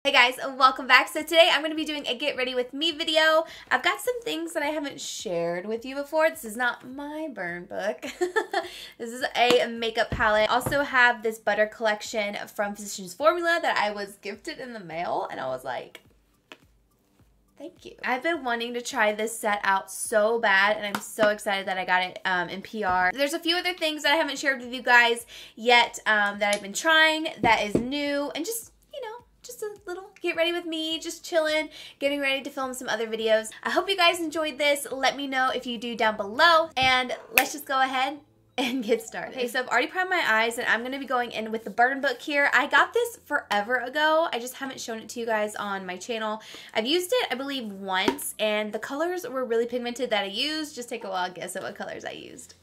Hey guys, welcome back. So today I'm going to be doing a get ready with me video. I've got some things that I haven't shared with you before. This is not my burn book. This is a makeup palette. I also have this butter collection from Physicians Formula that I was gifted in the mail, and I was like, thank you. I've been wanting to try this set out so bad, and I'm so excited that I got it in PR. There's a few other things that I haven't shared with you guys yet that I've been trying that is new, and just, you know, just a little get ready with me, just chilling, getting ready to film some other videos. I hope you guys enjoyed this. Let me know if you do down below, and let's just go ahead and get started. Okay, so I've already primed my eyes, and I'm going to be going in with the burn book here. I got this forever ago. I just haven't shown it to you guys on my channel. I've used it, I believe, once, and the colors were really pigmented that I used. Just take a wild guess at what colors I used.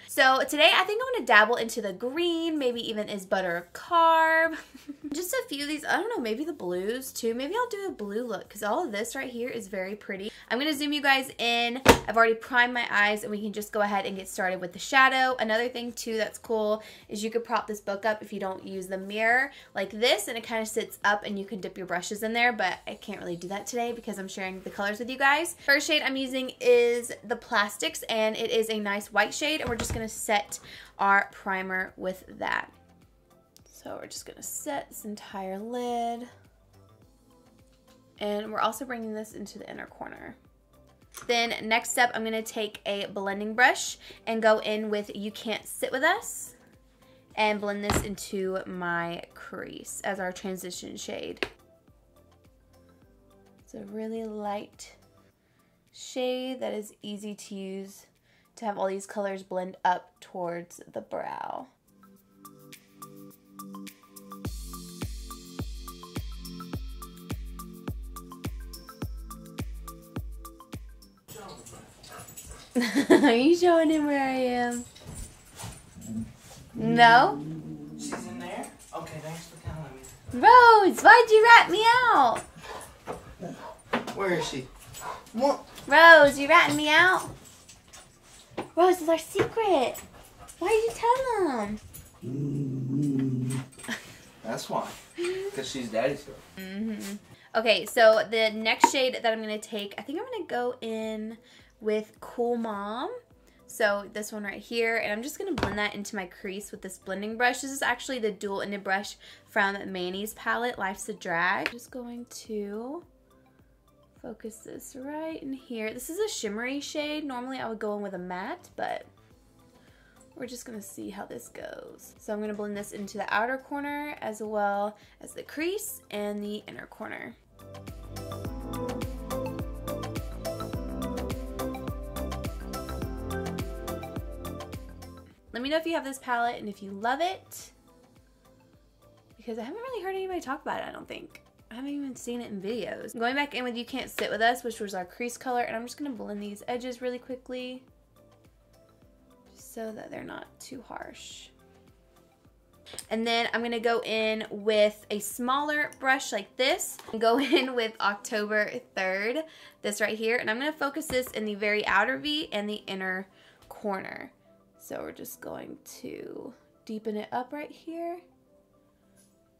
So today I think I'm going to dabble into the green, maybe even is butter a carb. Just a few of these, I don't know, maybe the blues too. Maybe I'll do a blue look because all of this right here is very pretty. I'm going to zoom you guys in. I've already primed my eyes, and we can just go ahead and get started with the shadow. Another thing too that's cool is you could prop this book up if you don't use the mirror like this, and it kind of sits up and you can dip your brushes in there, but I can't really do that today because I'm sharing the colors with you guys. First shade I'm using is the Plastics, and it is a nice white shade, and we're just going to set our primer with that. So we're just going to set this entire lid, and we're also bringing this into the inner corner. Then next step, I'm going to take a blending brush and go in with You Can't Sit With Us and blend this into my crease as our transition shade. It's a really light shade that is easy to use to have all these colors blend up towards the brow. Are you showing him where I am? No? She's in there? Okay, thanks for telling me. Rose, why'd you rat me out? Where is she? What? Rose, you ratting me out? Rose, it's our secret. Why did you tell them? That's why. Because she's daddy's girl. Okay, so the next shade that I'm going to take, I think I'm going to go in with Cool Mom. So this one right here, and I'm just going to blend that into my crease with this blending brush. This is actually the dual-ended brush from Manny's palette, Life's a Drag. I'm just going to focus this right in here. This is a shimmery shade. Normally I would go in with a matte, but we're just going to see how this goes. So I'm going to blend this into the outer corner as well as the crease and the inner corner. Let me know if you have this palette and if you love it, because I haven't really heard anybody talk about it, I don't think. I haven't even seen it in videos. I'm going back in with You Can't Sit With Us, which was our crease color, and I'm just going to blend these edges really quickly just so that they're not too harsh. And then I'm going to go in with a smaller brush like this and go in with October 3rd, this right here, and I'm going to focus this in the very outer V and the inner corner. So we're just going to deepen it up right here,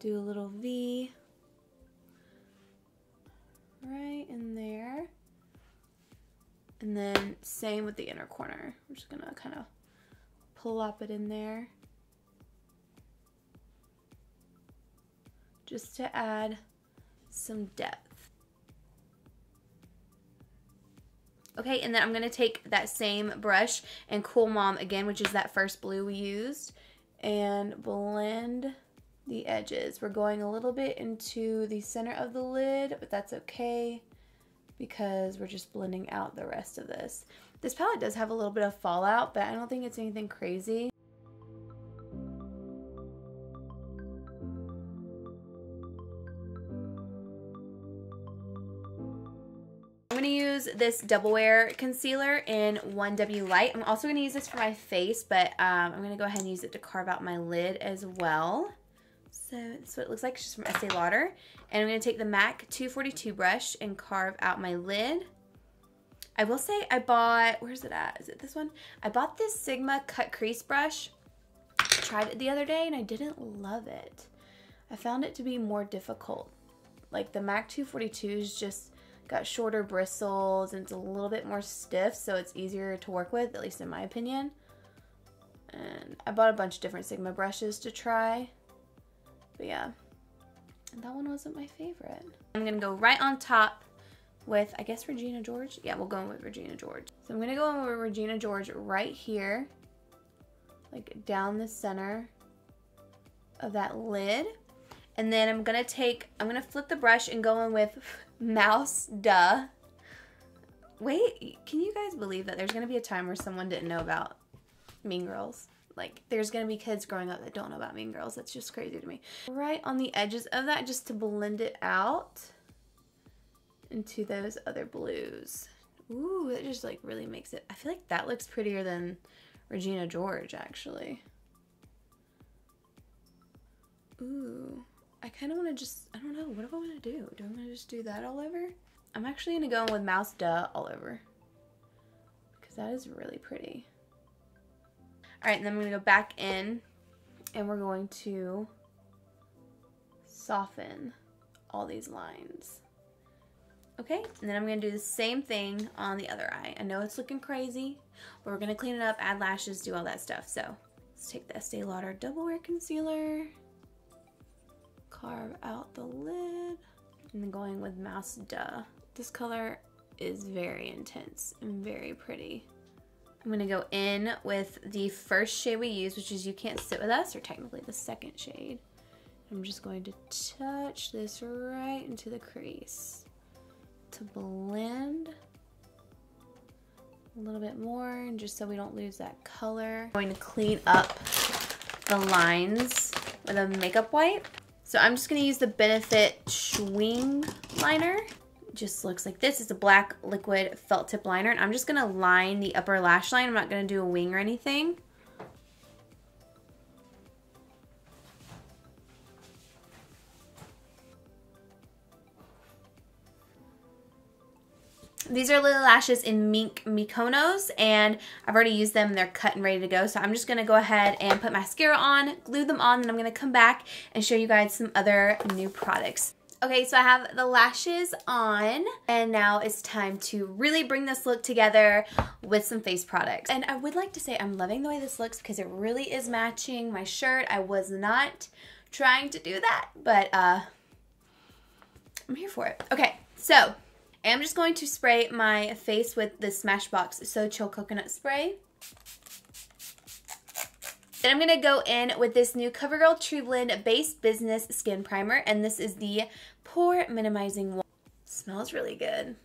do a little V right in there, and then same with the inner corner. We're just gonna kind of plop it in there just to add some depth. Okay, and then I'm going to take that same brush and Cool Mom again, which is that first blue we used, and blend the edges. We're going a little bit into the center of the lid, but that's okay because we're just blending out the rest of this. This palette does have a little bit of fallout, but I don't think it's anything crazy. I'm going to use this Double Wear concealer in 1W Light. I'm also going to use this for my face, but I'm going to go ahead and use it to carve out my lid as well. So that's what it looks like. It's just from Estee Lauder. And I'm going to take the MAC 242 brush and carve out my lid. I will say I bought, where's it at? Is it this one? I bought this Sigma cut crease brush. I tried it the other day and I didn't love it. I found it to be more difficult. Like the MAC 242's just got shorter bristles and it's a little bit more stiff, so it's easier to work with, at least in my opinion. And I bought a bunch of different Sigma brushes to try. But yeah, that one wasn't my favorite. I'm gonna go right on top with, I guess, Regina George. Yeah, we'll go in with Regina George. So I'm gonna go in with Regina George right here, like down the center of that lid. And then I'm gonna flip the brush and go in with Mouse Duh. Wait, can you guys believe that there's gonna be a time where someone didn't know about Mean Girls? Like, there's gonna be kids growing up that don't know about Mean Girls. That's just crazy to me. Right on the edges of that, just to blend it out into those other blues. Ooh, it just like really makes it, I feel like that looks prettier than Regina George, actually. Ooh, I kind of want to just, I don't know, what do I want to do? Do I want to just do that all over? I'm actually going to go in with Mouse Duh all over, because that is really pretty. All right, and then I'm going to go back in, and we're going to soften all these lines. Okay, and then I'm going to do the same thing on the other eye. I know it's looking crazy, but we're going to clean it up, add lashes, do all that stuff. So let's take the Estee Lauder Double Wear Concealer, carve out the lid, and then going with Mouse Duh. This color is very intense and very pretty. I'm going to go in with the first shade we used, which is You Can't Sit With Us, or technically the second shade. I'm just going to touch this right into the crease to blend a little bit more, and just so we don't lose that color. I'm going to clean up the lines with a makeup wipe. So I'm just going to use the Benefit Schwing liner. It just looks like this. It's a black liquid felt tip liner, and I'm just going to line the upper lash line. I'm not going to do a wing or anything. These are Lily Lashes in Mink Mykonos, and I've already used them. They're cut and ready to go. So I'm just going to go ahead and put mascara on, glue them on, and I'm going to come back and show you guys some other new products. Okay, so I have the lashes on, and now it's time to really bring this look together with some face products. And I would like to say I'm loving the way this looks because it really is matching my shirt. I was not trying to do that, but I'm here for it. Okay, so I'm just going to spray my face with the Smashbox So Chill Coconut Spray. Then I'm going to go in with this new CoverGirl True Blend Base Business Skin Primer, and this is the Pore Minimizing one. Smells really good.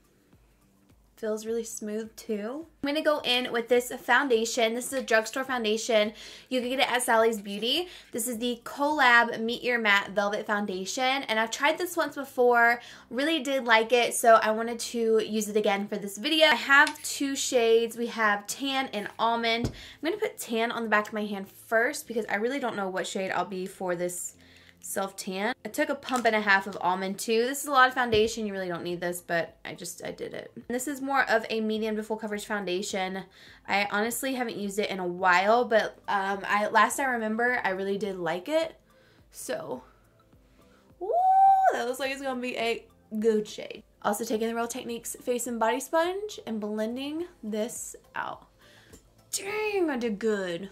Feels really smooth too. I'm going to go in with this foundation. This is a drugstore foundation. You can get it at Sally's Beauty. This is the Collab Meet Your Matte Velvet Foundation. And I've tried this once before. Really did like it. So I wanted to use it again for this video. I have two shades. We have Tan and Almond. I'm going to put Tan on the back of my hand first because I really don't know what shade I'll be for this self tan. I took a pump and a half of Almond too. This is a lot of foundation. You really don't need this, but I did it. This is more of a medium to full coverage foundation. I honestly haven't used it in a while, but last I remember, I really did like it. So, ooh, that looks like it's gonna be a good shade. Also taking the Real Techniques Face and Body Sponge and blending this out. Dang, I did good.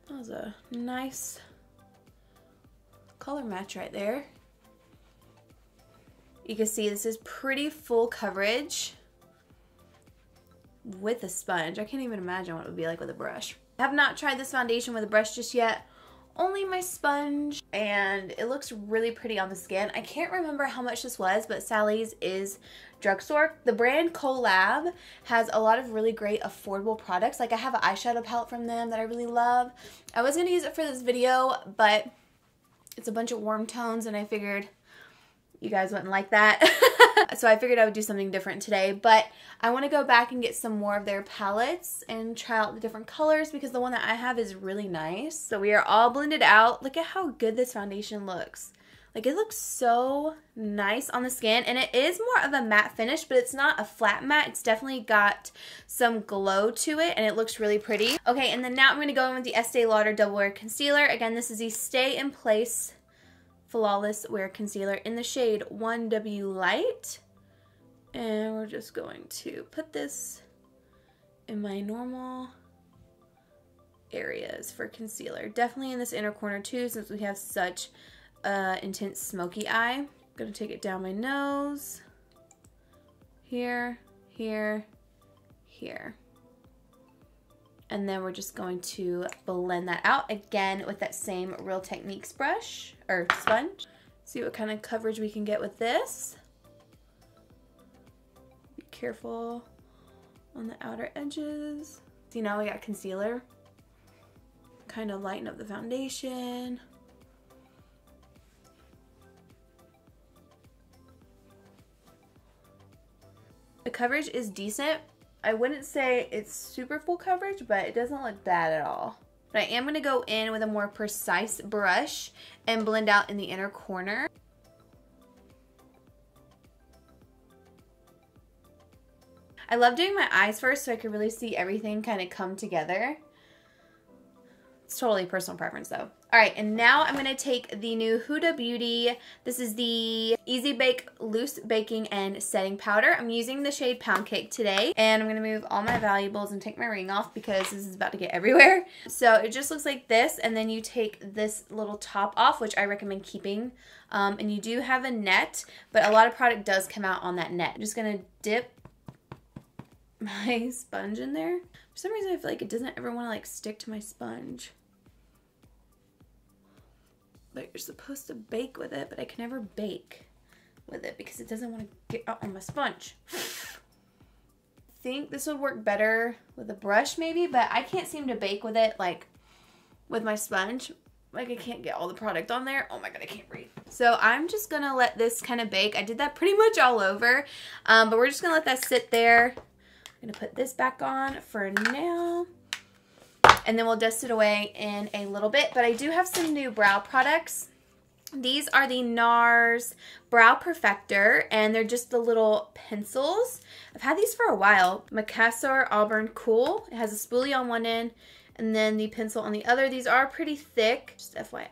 That was a nice color match right there. You can see this is pretty full coverage with a sponge. I can't even imagine what it would be like with a brush. I have not tried this foundation with a brush just yet, only my sponge, and it looks really pretty on the skin. I can't remember how much this was, but Sally's is drugstore. The brand Collab has a lot of really great affordable products. Like I have an eyeshadow palette from them that I really love. I was going to use it for this video, but it's a bunch of warm tones, and I figured you guys wouldn't like that. So I figured I would do something different today, but I want to go back and get some more of their palettes and try out the different colors because the one that I have is really nice. So we are all blended out. Look at how good this foundation looks. Like, it looks so nice on the skin, and it is more of a matte finish, but it's not a flat matte. It's definitely got some glow to it, and it looks really pretty. Okay, and then now I'm going to go in with the Estee Lauder Double Wear Concealer. Again, this is the Stay in Place Flawless Wear Concealer in the shade 1W Light. And we're just going to put this in my normal areas for concealer. Definitely in this inner corner too, since we have such intense smoky eye. I'm gonna take it down my nose, here, here, here. And then we're just going to blend that out again with that same Real Techniques brush, or sponge. See what kind of coverage we can get with this. Be careful on the outer edges. See, now we got concealer. Kind of lighten up the foundation. The coverage is decent. I wouldn't say it's super full coverage, but it doesn't look bad at all. But I am going to go in with a more precise brush and blend out in the inner corner. I love doing my eyes first so I can really see everything kind of come together. It's totally personal preference though. All right, and now I'm gonna take the new Huda Beauty. This is the Easy Bake Loose Baking and Setting Powder. I'm using the shade Pound Cake today, and I'm gonna move all my valuables and take my ring off because this is about to get everywhere. So it just looks like this, and then you take this little top off, which I recommend keeping. And you do have a net, but a lot of product does come out on that net. I'm just gonna dip my sponge in there. For some reason I feel like it doesn't ever want to like stick to my sponge. But you're supposed to bake with it, but I can never bake with it because it doesn't want to get out on my sponge. I think this would work better with a brush maybe, but I can't seem to bake with it like with my sponge. Like, I can't get all the product on there. Oh my god, I can't breathe. So I'm just gonna let this kind of bake. I did that pretty much all over, but we're just gonna let that sit there. I'm gonna put this back on for now, and then we'll dust it away in a little bit. But I do have some new brow products. These are the NARS Brow Perfector, and they're just the little pencils. I've had these for a while. Macassar Auburn Cool. It has a spoolie on one end, and then the pencil on the other. These are pretty thick, just FYI.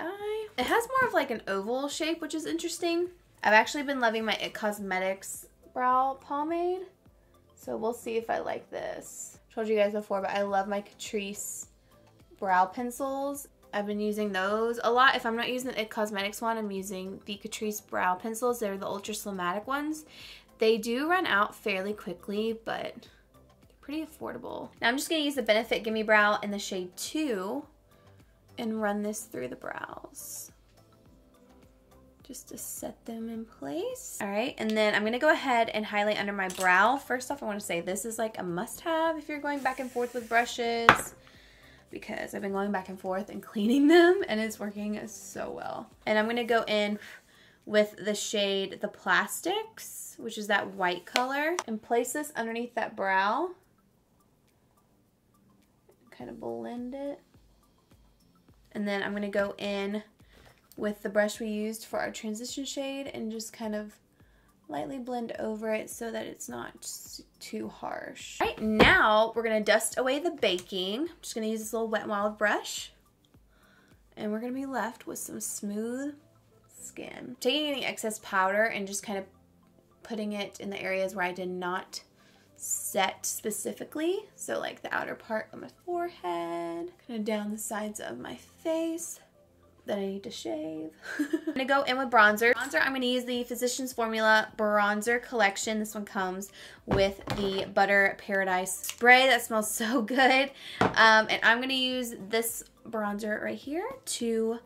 It has more of like an oval shape, which is interesting. I've actually been loving my IT Cosmetics brow pomade. So we'll see if I like this. I told you guys before, but I love my Catrice brow pencils. I've been using those a lot. If I'm not using the IT Cosmetics one, I'm using the Catrice brow pencils. They're the Ultra Slimatic ones. They do run out fairly quickly, but they're pretty affordable. Now I'm just going to use the Benefit Gimme Brow in the shade 2 and run this through the brows, just to set them in place. All right, and then I'm gonna go ahead and highlight under my brow. First off, I wanna say this is like a must-have if you're going back and forth with brushes, because I've been going back and forth and cleaning them, and it's working so well. And I'm gonna go in with the shade The Plastics, which is that white color, and place this underneath that brow. Kind of blend it. And then I'm gonna go in with the brush we used for our transition shade and just kind of lightly blend over it so that it's not too harsh. All right, now we're gonna dust away the baking. I'm just gonna use this little Wet n Wild brush, and we're gonna be left with some smooth skin. Taking any excess powder and just kind of putting it in the areas where I did not set specifically. So like the outer part of my forehead, kind of down the sides of my face that I need to shave. I'm gonna go in with bronzer. I'm gonna use the Physicians Formula Bronzer Collection. This one comes with the Butter Paradise spray that smells so good. And I'm gonna use this bronzer right here to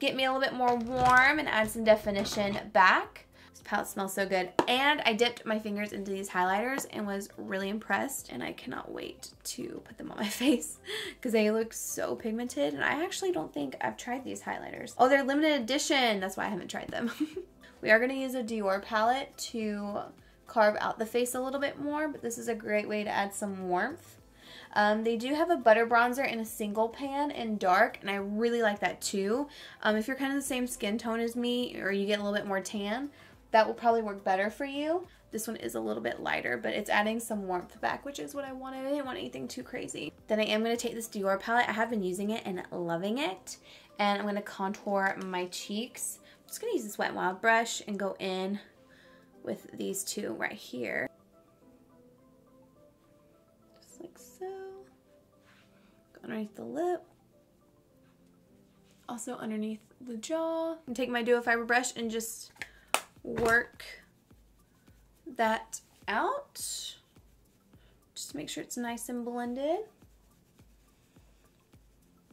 get me a little bit more warm and add some definition back. This palette smells so good. And I dipped my fingers into these highlighters and was really impressed, and I cannot wait to put them on my face because they look so pigmented, and I actually don't think I've tried these highlighters. Oh, they're limited edition. That's why I haven't tried them. We are going to use a Dior palette to carve out the face a little bit more, but this is a great way to add some warmth. They do have a butter bronzer in a single pan in dark, and I really like that too. If you're kind of the same skin tone as me, or you get a little bit more tan, that will probably work better for you. This one is a little bit lighter, but it's adding some warmth back, which is what I wanted. I didn't want anything too crazy. Then I am going to take this Dior palette. I have been using it and loving it. And I'm going to contour my cheeks. I'm just going to use this Wet n Wild brush and go in with these two right here. Just like so. Go underneath the lip. Also underneath the jaw. And take my Duo Fiber brush and just work that out. Just make sure it's nice and blended.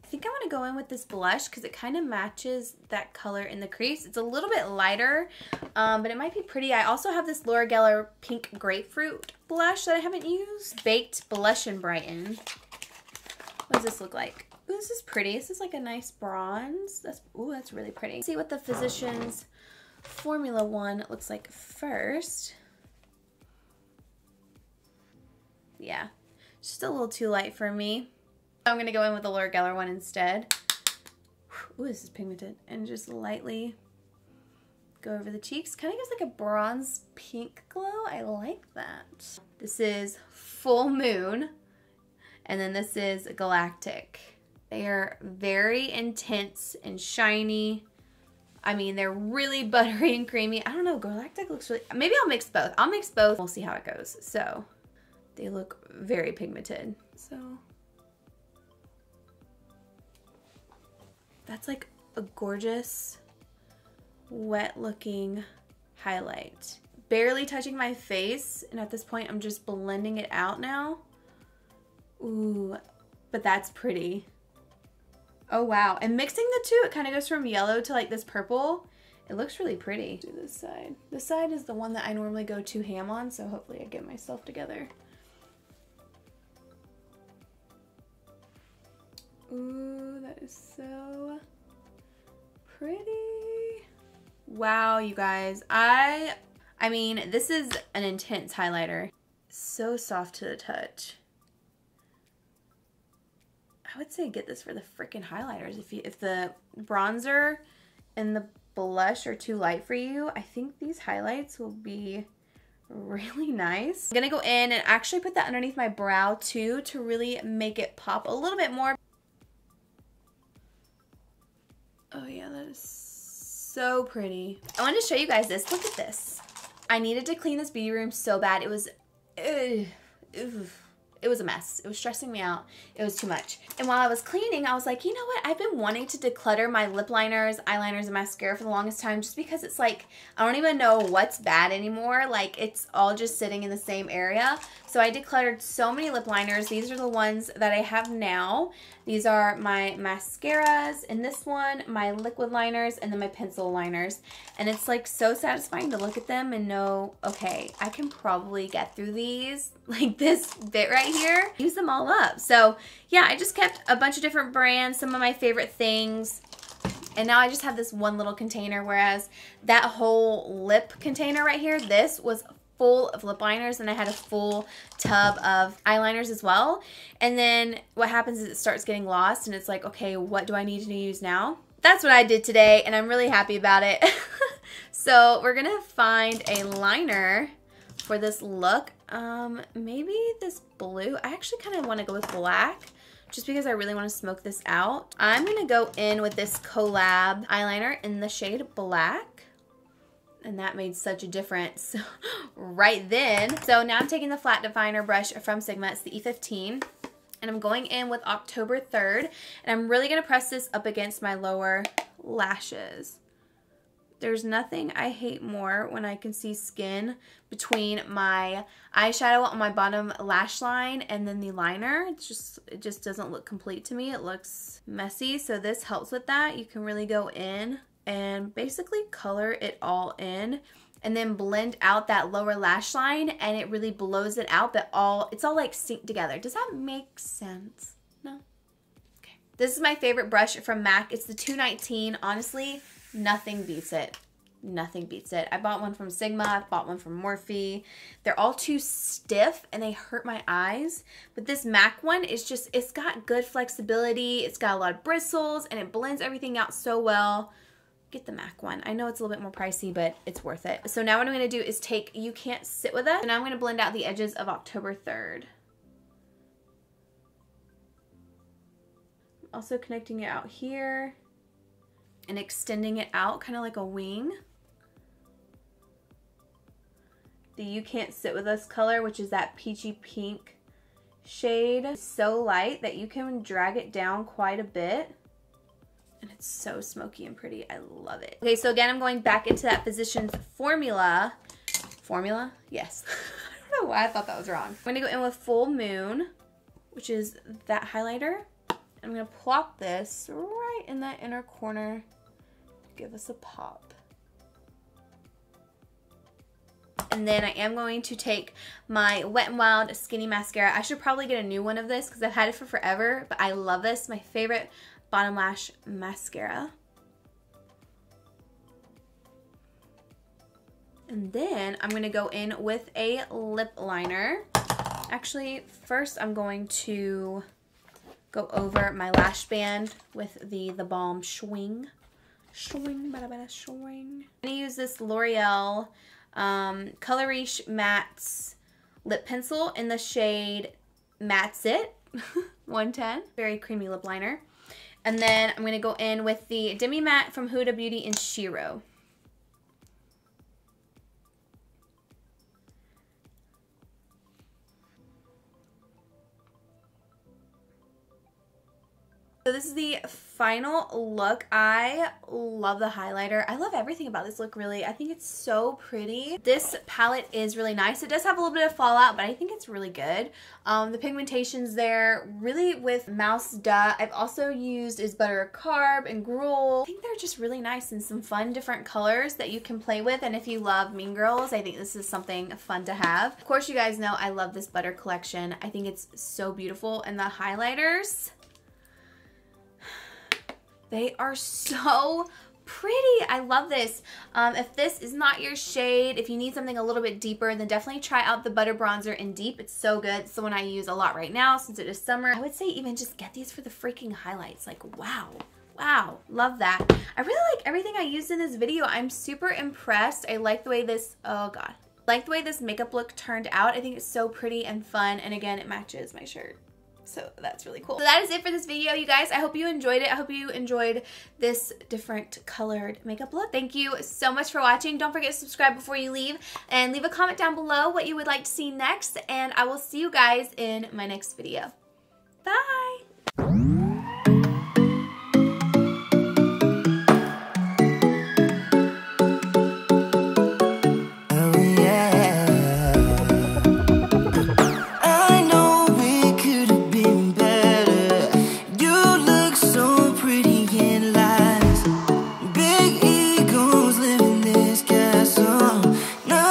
I think I want to go in with this blush because it kind of matches that color in the crease. It's a little bit lighter, but it might be pretty. I also have this Laura Geller Pink Grapefruit blush that I haven't used. Baked Blush and Brighten. What does this look like? Ooh, this is pretty. This is like a nice bronze. That's really pretty. Let's see what the Physicians Formula one looks like first. Yeah, just a little too light for me. I'm going to go in with the Laura Geller one instead. Ooh, this is pigmented. And just lightly go over the cheeks. Kind of gives like a bronze pink glow. I like that. This is Full Moon. And then this is Galactic. They are very intense and shiny. I mean, they're really buttery and creamy. I don't know, Galactic looks really... Maybe I'll mix both. I'll mix both. We'll see how it goes. So, they look very pigmented. So... that's like a gorgeous, wet looking highlight. Barely touching my face, and at this point I'm just blending it out now. Ooh, but that's pretty. Oh wow, and mixing the two, it kind of goes from yellow to like this purple. It looks really pretty. Do this side. This side is the one that I normally go too ham on, so hopefully I get myself together. Ooh, that is so pretty. Wow, you guys. I mean, this is an intense highlighter. So soft to the touch. I would say get this for the freaking highlighters. If the bronzer and the blush are too light for you, I think these highlights will be really nice. I'm gonna go in and actually put that underneath my brow too to really make it pop a little bit more. Oh yeah, that is so pretty. I wanted to show you guys this. Look at this. I needed to clean this beauty room so bad. It was, it was a mess. It was stressing me out. It was too much. And while I was cleaning, I was like, you know what? I've been wanting to declutter my lip liners, eyeliners, and mascara for the longest time just because it's like, I don't even know what's bad anymore. Like, it's all just sitting in the same area. So I decluttered so many lip liners. These are the ones that I have now. These are my mascaras in this one, my liquid liners, and then my pencil liners. And it's like so satisfying to look at them and know, okay, I can probably get through these, like this bit right here, use them all up. So yeah, I just kept a bunch of different brands, some of my favorite things. And now I just have this one little container, whereas that whole lip container right here, this was full of lip liners, and I had a full tub of eyeliners as well. And then what happens is it starts getting lost, and it's like, okay, what do I need to use now? That's what I did today, and I'm really happy about it. So we're gonna find a liner for this look. Maybe this blue. I actually kind of want to go with black, just because I really want to smoke this out. I'm gonna go in with this Collab eyeliner in the shade Black. And that made such a difference right then. So now I'm taking the flat definer brush from Sigma. It's the E15. And I'm going in with October 3rd. And I'm really going to press this up against my lower lashes. There's nothing I hate more when I can see skin between my eyeshadow on my bottom lash line and then the liner. It just doesn't look complete to me. It looks messy. So this helps with that. You can really go in and basically color it all in and then blend out that lower lash line, and it really blows it out, but it's all like synced together. Does that make sense? No? Okay. This is my favorite brush from MAC. It's the 219. Honestly, nothing beats it. nothing beats it. I bought one from Sigma, I bought one from Morphe. They're all too stiff and they hurt my eyes. But this MAC one is just, it's got good flexibility, it's got a lot of bristles, and it blends everything out so well. Get the MAC one. I know it's a little bit more pricey, but it's worth it. So now what I'm going to do is take You Can't Sit With Us, and now I'm going to blend out the edges of October 3rd. Also connecting it out here and extending it out kind of like a wing. The You Can't Sit With Us color, which is that peachy pink shade, so light that you can drag it down quite a bit. And it's so smoky and pretty. I love it. Okay, so again, I'm going back into that Physicians Formula. Formula? Yes. I don't know why I thought that was wrong. I'm going to go in with Full Moon, which is that highlighter. I'm going to plop this right in that inner corner to give us a pop. And then I am going to take my Wet n Wild Skinny Mascara. I should probably get a new one of this because I've had it for forever, but I love this. My favorite bottom lash mascara. And then I'm going to go in with a lip liner. Actually, first I'm going to go over my lash band with the Balm Schwing. Schwing, bada bada schwing. I'm going to use this L'Oreal Colorish Mattes lip pencil in the shade Matte It 110. Very creamy lip liner. And then I'm going to go in with the Demi Matte from Huda Beauty in Shiro. So this is the final look. I love the highlighter. I love everything about this look, really. I think it's so pretty. This palette is really nice. It does have a little bit of fallout, but I think it's really good. The pigmentation's there, really with Mouse Dot. I've also used Is Butter a Carb and Gruel. I think they're just really nice and some fun different colors that you can play with. And if you love Mean Girls, I think this is something fun to have. Of course, you guys know I love this Butter collection. I think it's so beautiful. And the highlighters, they are so pretty. I love this. If this is not your shade, if you need something a little bit deeper, then definitely try out the Butter Bronzer in Deep. It's so good. It's the one I use a lot right now since it is summer. I would say even just get these for the freaking highlights. Like, wow. Wow, love that. I really like everything I used in this video. I'm super impressed. I like the way this, oh God. I like the way this makeup look turned out. I think it's so pretty and fun. And again, it matches my shirt. So that's really cool. So that is it for this video, you guys. I hope you enjoyed it. I hope you enjoyed this different colored makeup look. Thank you so much for watching. Don't forget to subscribe before you leave and leave a comment down below what you would like to see next. And I will see you guys in my next video. Bye.